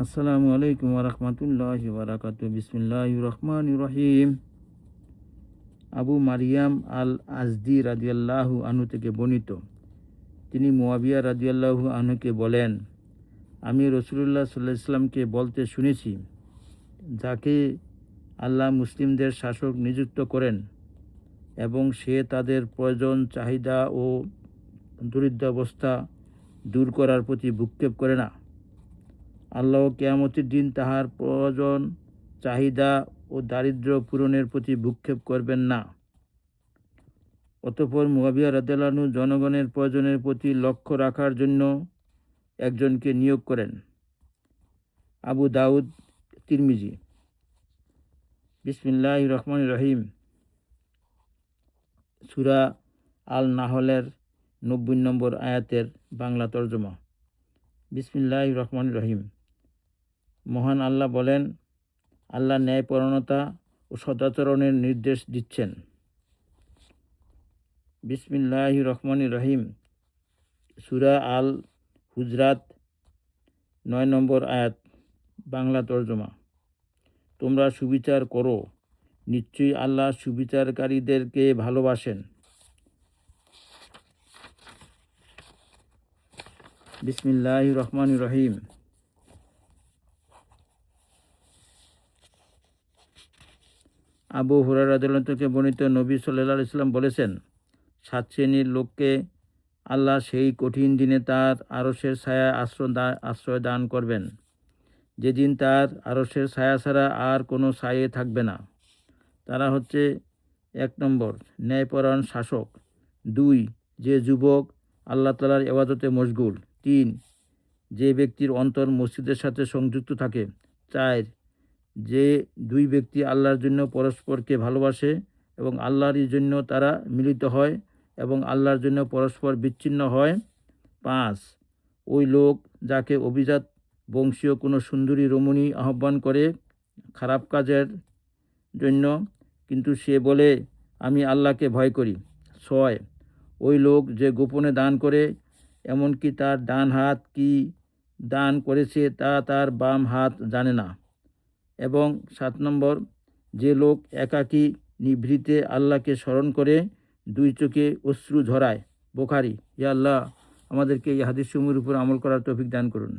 আসসালামু আলাইকুম ওরহমতুল্লাহি ওয়াবারাকাতুহু। বিসমিল্লাহির রহমানির রহিম। আবু মারিয়াম আল আজদি রাদিয়াল্লাহু আনহু থেকে বর্ণিত, তিনি মুয়াবিয়া রাদিয়াল্লাহু আনহুকে বলেন, আমি রাসূলুল্লাহ সাল্লাল্লাহু আলাইহি ওয়াসাল্লামকে বলতে শুনেছি, যাকে আল্লাহ মুসলিমদের শাসক নিযুক্ত করেন এবং সে তাদের প্রয়োজন, চাহিদা ও দরিদ্রাবস্থা দূর করার প্রতি ভ্রুক্ষেপ করে না, আল্লাহ কিয়ামতের দিন তাহার প্রয়োজন, চাহিদা ও দারিদ্র্য পূরণের প্রতি ভ্রুক্ষেপ করবেন না। অতঃপর মুয়াবিয়া রাদিয়াল্লাহু আনহু জনগণের প্রয়োজনের প্রতি লক্ষ্য রাখার জন্য একজনকে নিয়োগ করেন। আবু দাউদ, তিরমিজি। বিসমিল্লাহির রহমানির রহিম। সূরা আল নাহলের 90 নম্বর আয়াতের বাংলা তর্জমা। বিসমিল্লাহির রহমানির রহিম। মহান আল্লাহ বলেন, আল্লাহ ন্যায়পরায়ণতা ও সদাচরণের নির্দেশ দিচ্ছেন। বিসমিল্লাহির রহমানির রহিম। সূরা আল হুজরাত 9 নম্বর আয়াত, বাংলা তর্জমা। তোমরা সুবিচার করো, নিশ্চয়ই আল্লাহ সুবিচারকারীদেরকে ভালোবাসেন। বিসমিল্লাহির রহমানির রহিম। আবু হুরায়রা রাদিয়াল্লাহু থেকে বর্ণিত, নবী সাল্লাল্লাহু আলাইহি ওয়াসাল্লাম বলেছেন, 7 শ্রেণীর লোককে আল্লাহ সেই কঠিন দিনে তার আরশের ছায়ায় আশ্রয় দান করবেন, যেদিন তার আরশের ছায়া ছাড়া আর কোনো ছায়া থাকবে না। তারা হচ্ছে: 1 নম্বর, ন্যায়পরায়ণ শাসক। 2, যে যুবক আল্লাহ তাআলার ইবাদতে মশগুল। 3, যে ব্যক্তির অন্তর মসজিদের সাথে সংযুক্ত থাকে। 4, যে 2 ব্যক্তি আল্লাহর জন্য পরস্পরকে ভালোবাসে এবং আল্লাহরই জন্য তারা মিলিত হয় এবং আল্লাহর জন্য পরস্পর বিচ্ছিন্ন হয়। 5, ওই লোক যাকে অভিজাত বংশীয় কোনো সুন্দরী রমণী আহ্বান করে খারাপ কাজের জন্য, কিন্তু সে বলে, আমি আল্লাহকে ভয় করি। 6, ওই লোক যে গোপনে দান করে, এমনকি তার ডান হাত কি দান করেছে তা তার বাম হাত জানে না। এবং 7 নম্বর, যে লোক একাকী নিভৃতে আল্লাহকে স্মরণ করে 2 চোখে অশ্রু ঝরায়। বুখারী। ইয়া আল্লাহ, আমাদেরকে এই হাদিসসমূহের উপর আমল করার তৌফিক দান করুন।